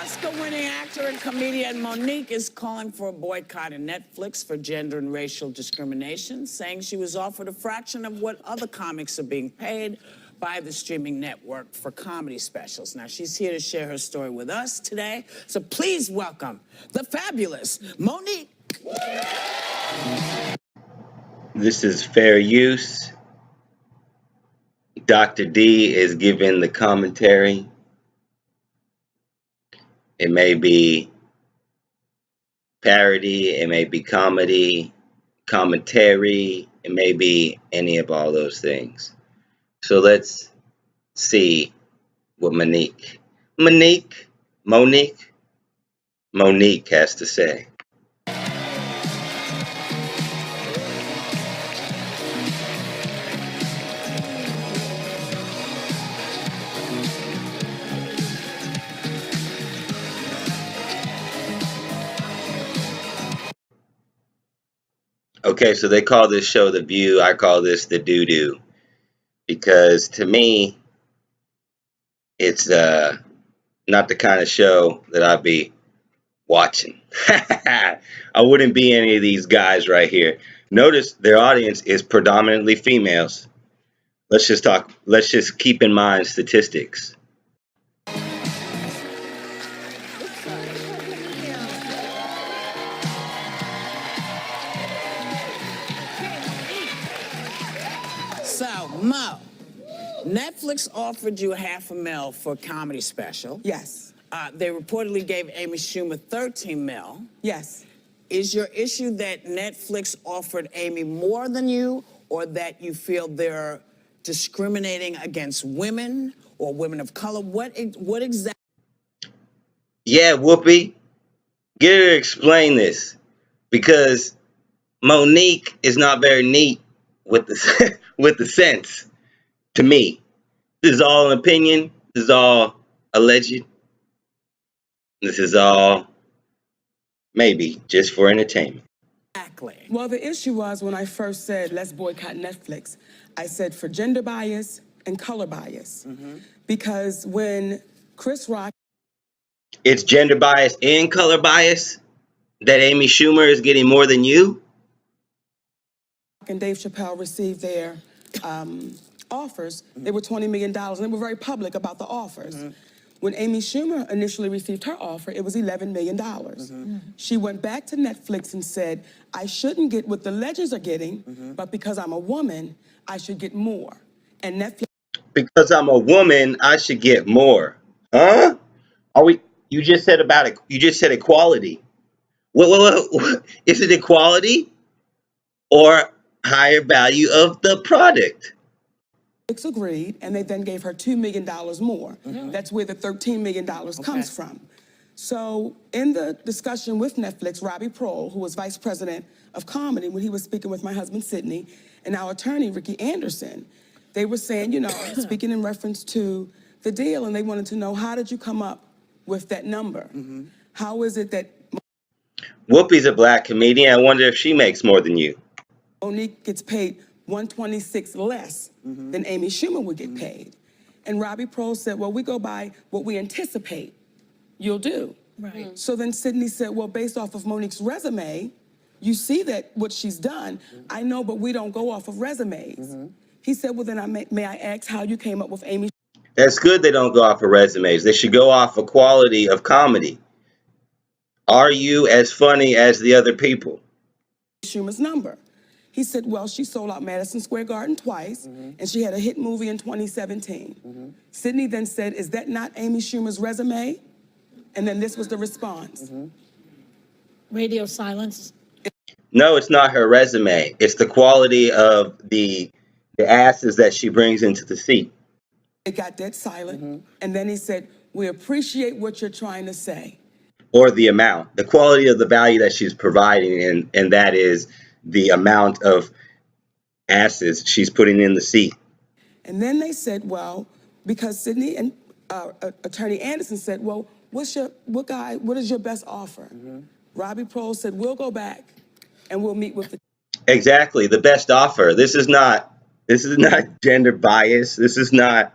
Oscar-winning actor and comedian Monique is calling for a boycott of Netflix for gender and racial discrimination, saying she was offered a fraction of what other comics are being paid by the streaming network for comedy specials. Now, she's here to share her story with us today, so please welcome the fabulous Monique. This is fair use. Dr. D is giving the commentary. It may be parody, it may be comedy, commentary, it may be any of all those things. So let's see what Monique has to say. Okay, so they call this show The View. I call this the doo-doo. Because to me, it's not the kind of show that I'd be watching. I wouldn't be any of these guys right here. Notice their audience is predominantly females. Let's just keep in mind statistics. So, Mo, Netflix offered you $500,000 for a comedy special. Yes. They reportedly gave Amy Schumer $13 million. Yes. Is your issue that Netflix offered Amy more than you, or that you feel they're discriminating against women or women of color? What exactly? Yeah, Whoopi, get her to explain this, because Monique is not very neat with the with the sense. To me, this is all an opinion. This is all alleged. This is all maybe just for entertainment. Exactly. Well, the issue was when I first said, let's boycott Netflix, I said for gender bias and color bias. Because when Chris Rock... It's gender bias and color bias that Amy Schumer is getting more than you? and Dave Chappelle received their offers, they were $20 million, and they were very public about the offers. When Amy Schumer initially received her offer, it was $11 million. She went back to Netflix and said, I shouldn't get what the legends are getting, but because I'm a woman, I should get more. And Netflix... Because I'm a woman, I should get more. Huh? You just said about it. You just said equality. What is it, equality or higher value of the product? agreed, and they then gave her $2 million more. That's where the $13 million comes from. So in the discussion with Netflix, Robbie Prohl, who was vice president of comedy, when he was speaking with my husband, Sidney, and our attorney, Ricky Anderson, they were saying, you know, speaking in reference to the deal, and they wanted to know, how did you come up with that number? How is it that... Whoopi's a black comedian. I wonder if she makes more than you. Monique gets paid $126 less than Amy Schumer would get paid. And Robbie Prohl said, well, we go by what we anticipate you'll do. Right. So then Sidney said, well, based off of Monique's resume, you see that what she's done. I know, but we don't go off of resumes. He said, well, then may I ask how you came up with Amy? That's good they don't go off of resumes. They should go off of quality of comedy. Are you as funny as the other people? Schumer's number. He said, well, she sold out Madison Square Garden twice, and she had a hit movie in 2017. Sidney then said, is that not Amy Schumer's resume? And then this was the response. Radio silence. No, it's not her resume. It's the quality of the asses that she brings into the seat. It got dead silent. And then he said, we appreciate what you're trying to say. Or the amount, the quality of the value that she's providing, and that is the amount of asses she's putting in the seat. And then they said, well, because Sidney and Attorney Anderson said, well, what is your best offer? Robbie Prohl said, we'll go back and we'll meet with the... Exactly, the best offer. This is not gender bias. This is not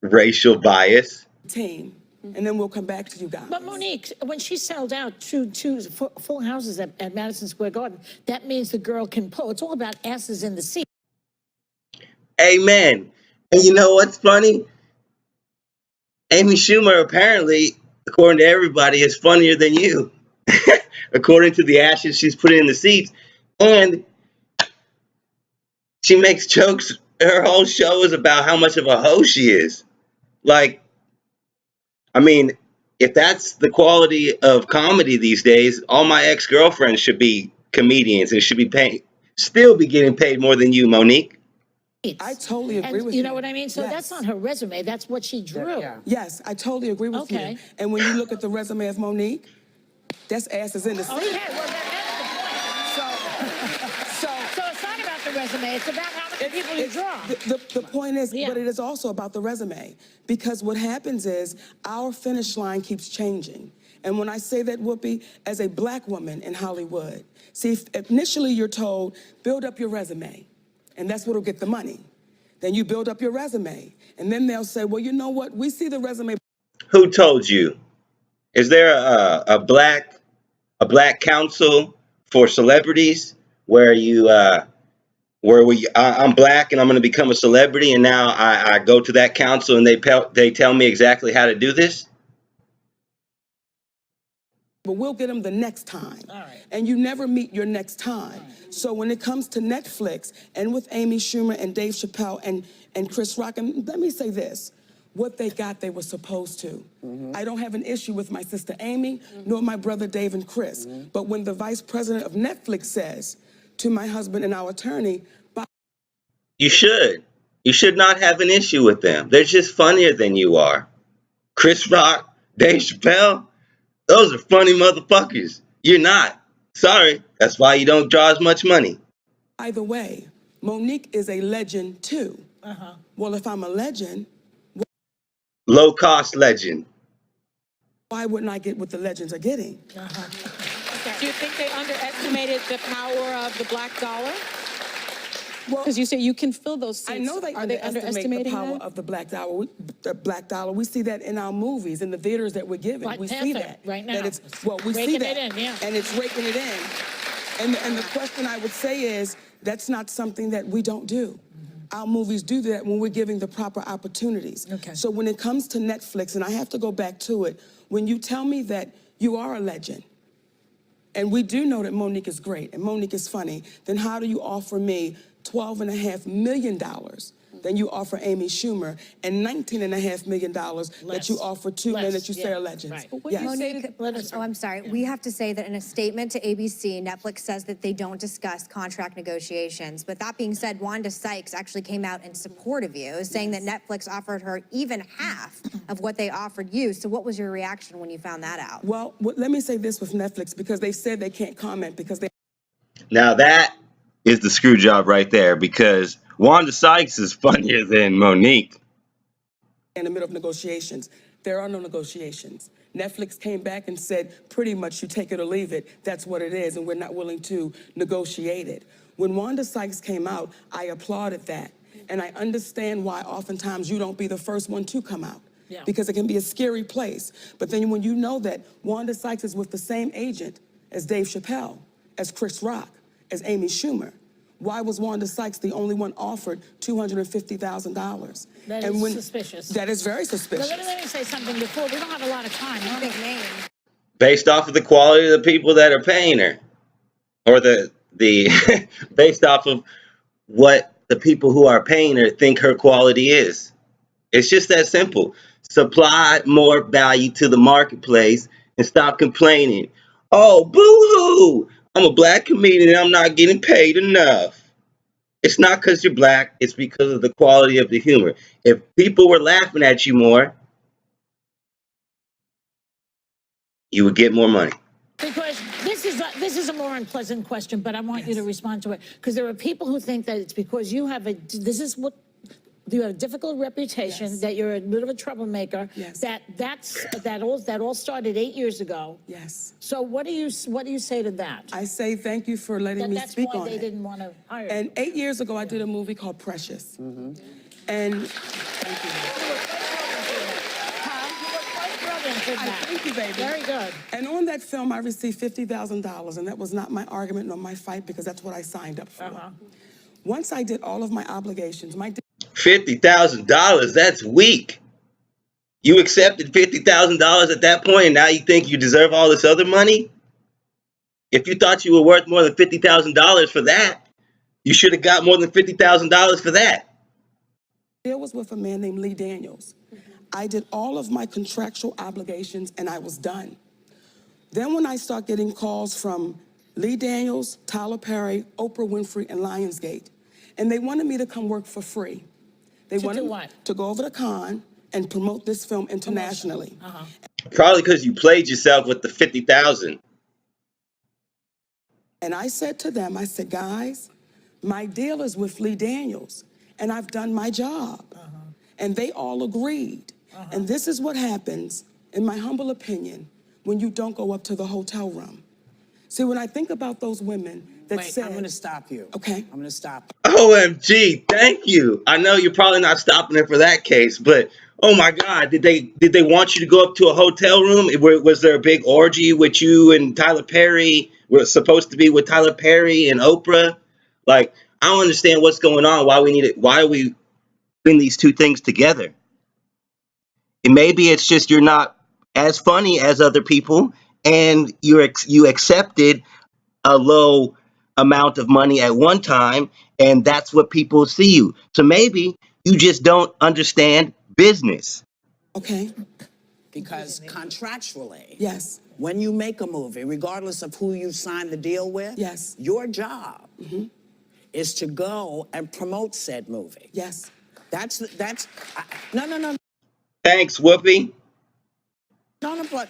racial bias. Team. and then we'll come back to you guys. But Monique, when she sold out two full houses at Madison Square Garden, that means the girl can pull. It's all about asses in the seat. Amen. And you know what's funny? Amy Schumer apparently, according to everybody, is funnier than you. According to the ashes she's put in the seats. And she makes jokes. Her whole show is about how much of a hoe she is. Like, I mean, if that's the quality of comedy these days, all my ex-girlfriends should be comedians and should be still be getting paid more than you, Monique. I totally agree with you. You know what I mean? So Yes. that's not her resume. That's what she drew. Yes, I totally agree with Okay. you. And when you look at the resume of Monique, that's asses in the seat. Okay, well, so it's not about the resume. It's about how many people you draw. The point is, Yeah. but it is also about the resume. Because what happens is our finish line keeps changing. And when I say that, Whoopi, as a black woman in Hollywood, see, initially you're told, build up your resume. And that's what'll get the money. Then you build up your resume. And then they'll say, well, you know what? We see the resume. Who told you? Is there a black council for celebrities where I'm black and I'm going to become a celebrity, and now I go to that council and they tell me exactly how to do this? But we'll get them the next time. All right. And you never meet your next time. So when it comes to Netflix and with Amy Schumer and Dave Chappelle and Chris Rock, and let me say this, what they got, they were supposed to. I don't have an issue with my sister Amy, nor my brother Dave and Chris. But when the vice president of Netflix says to my husband and our attorney, You should. You should not have an issue with them. They're just funnier than you are. Chris Rock, Dave Chappelle, those are funny motherfuckers. You're not. Sorry. That's why you don't draw as much money. by the way, Monique is a legend too. Well, if I'm a legend, Low cost legend. why wouldn't I get what the legends are getting? Do you think they underestimated the power of the black dollar? Well, Because you say you can fill those seats. I know they Are they underestimate the underestimating power that? of the black dollar. The black dollar. We see that in our movies, in the theaters that we're given. Black we see Panther, that right now. That it's we see Raking that, it in, yeah. and it's raking it in. And the question I would say is that's not something that we don't do. Our movies do that when we're giving the proper opportunities. Okay. So when it comes to Netflix, and I have to go back to it, when you tell me that you are a legend, and we do know that Monique is great and Monique is funny, then how do you offer me $12.5 million than you offer Amy Schumer and $19.5 million that you offer two men that you say are legends? Right. Yes. Monique, I'm sorry. We have to say that in a statement to ABC, Netflix says that they don't discuss contract negotiations. But that being said, Wanda Sykes actually came out in support of you, saying that Netflix offered her even half of what they offered you. So what was your reaction when you found that out? Well, let me say this with Netflix, because they said they can't comment because they Now that is the screw job right there, because Wanda Sykes is funnier than Monique. in the middle of negotiations. There are no negotiations. Netflix came back and said, pretty much, you take it or leave it. That's what it is, and we're not willing to negotiate it. When Wanda Sykes came out, I applauded that. And I understand why oftentimes you don't be the first one to come out. Yeah. Because it can be a scary place. But then when you know that Wanda Sykes is with the same agent as Dave Chappelle, as Chris Rock, as Amy Schumer, why was Wanda Sykes the only one offered $250,000? That is suspicious. That is very But suspicious. let me say something before. We don't have a lot of time. Big name. Based off of the quality of the people that are paying her, or the based off of what the people who are paying her think her quality is. It's just that simple. Supply more value to the marketplace and stop complaining. Oh, boo-hoo! I'm a black comedian and I'm not getting paid enough. It's not because you're black. It's because of the quality of the humor. If people were laughing at you more, you would get more money. Because this is a more unpleasant question, but I want you to respond to it. Because there are people who think that it's because you have you have a difficult reputation, Yes. that you're a bit of a troublemaker. Yes. That all started 8 years ago. Yes. So what do you say to that? I say thank you for letting me That's speak why on they it. didn't want to hire you. And 8 years ago, I did a movie called Precious. And thank you. You were quite than that. Thank you, baby. Very good. And on that film, I received $50,000, and that was not my argument nor my fight because that's what I signed up for. Once I did all of my obligations, $50,000, that's weak. You accepted $50,000 at that point, and now you think you deserve all this other money? If you thought you were worth more than $50,000 for that, you should have got more than $50,000 for that. deal was with a man named Lee Daniels. I did all of my contractual obligations, and I was done. Then when I start getting calls from Lee Daniels, Tyler Perry, Oprah Winfrey, and Lionsgate, and they wanted me to come work for free. They wanted do what? to go over to Cannes and promote this film internationally. Probably because you played yourself with the 50,000. And I said to them, I said, guys, my deal is with Lee Daniels, and I've done my job. And they all agreed. And this is what happens, in my humble opinion, when you don't go up to the hotel room. See, when I think about those women that Wait, said... I'm going to stop you. Okay. I'm going to stop. OMG, thank you. I know you're probably not stopping it for that case, but oh my God, did they want you to go up to a hotel room? Was there a big orgy with you and Tyler Perry? Was supposed to be with Tyler Perry and Oprah? Like, I don't understand what's going on. Why are we putting these two things together? And maybe it's just you're not as funny as other people, and you accepted a low amount of money at one time, and that's what people see you. So maybe you just don't understand business. Okay. Because contractually, Yes. when you make a movie, regardless of who you sign the deal with, Yes. your job is to go and promote said movie. Yes. No. Thanks, Whoopi. No, but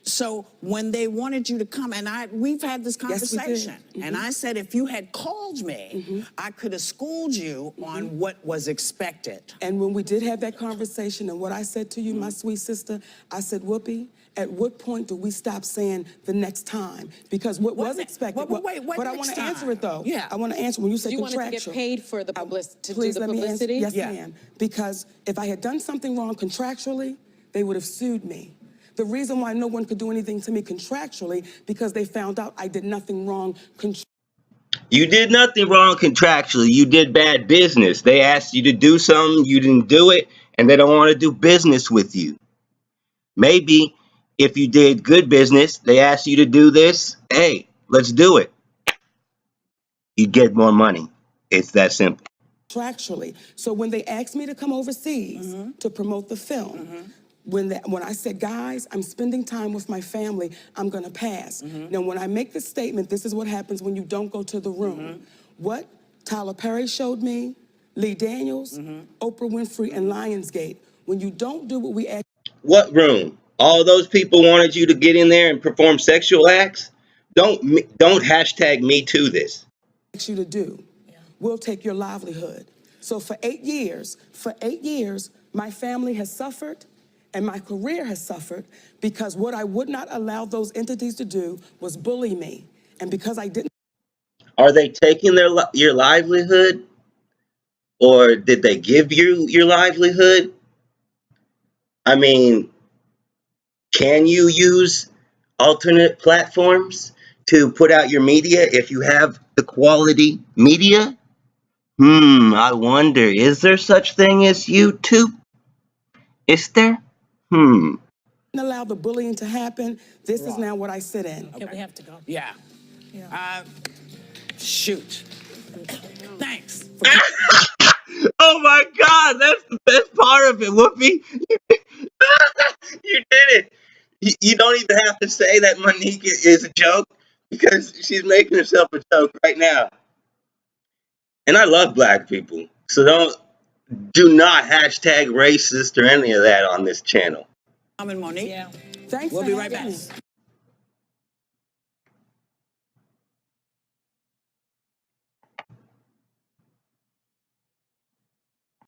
so when they wanted you to come, and we've had this Yes, we did. conversation, and I said if you had called me, I could have schooled you on what was expected. And when we did have that conversation, and what I said to you, my sweet sister, I said, Whoopi, at what point do we stop saying the next time? Because what was expected... Wait, but I want next to answer time? it, though. Yeah. I want to answer when you say You wanted to contractual. get paid for the to do Please the let me answer. publicity? Yes, Yeah. ma'am. Because if I had done something wrong contractually, they would have sued me. The reason why no one could do anything to me contractually, because they found out I did nothing wrong You did nothing wrong contractually. You did bad business. They asked you to do something, you didn't do it, and they don't want to do business with you. Maybe if you did good business, they asked you to do this, hey, let's do it. You'd get more money. It's that simple. contractually. So when they asked me to come overseas to promote the film, when I said, guys, I'm spending time with my family, I'm gonna pass. Now, when I make this statement, this is what happens when you don't go to the room. What Tyler Perry showed me, Lee Daniels, Oprah Winfrey, and Lionsgate, when you don't do what we ask What room? All those people wanted you to get in there and perform sexual acts? Don't hashtag me to this. you to do, we'll take your livelihood. So for 8 years, my family has suffered and my career has suffered because what I would not allow those entities to do was bully me. And because I didn't... Are they taking your livelihood? Or did they give you your livelihood? I mean, can you use alternate platforms to put out your media if you have the quality media? I wonder, is there such thing as YouTube? Is there? allow the bullying to happen, this is now what I sit in. Yeah, we have to go. Yeah. Shoot. Thanks. Oh my God, that's the best part of it, Whoopi. You did it. You don't even have to say that Monique is a joke because she's making herself a joke right now. And I love black people, so do not hashtag racist or any of that on this channel. I'm in Monique. Yeah. Thanks We'll for be right having back. me.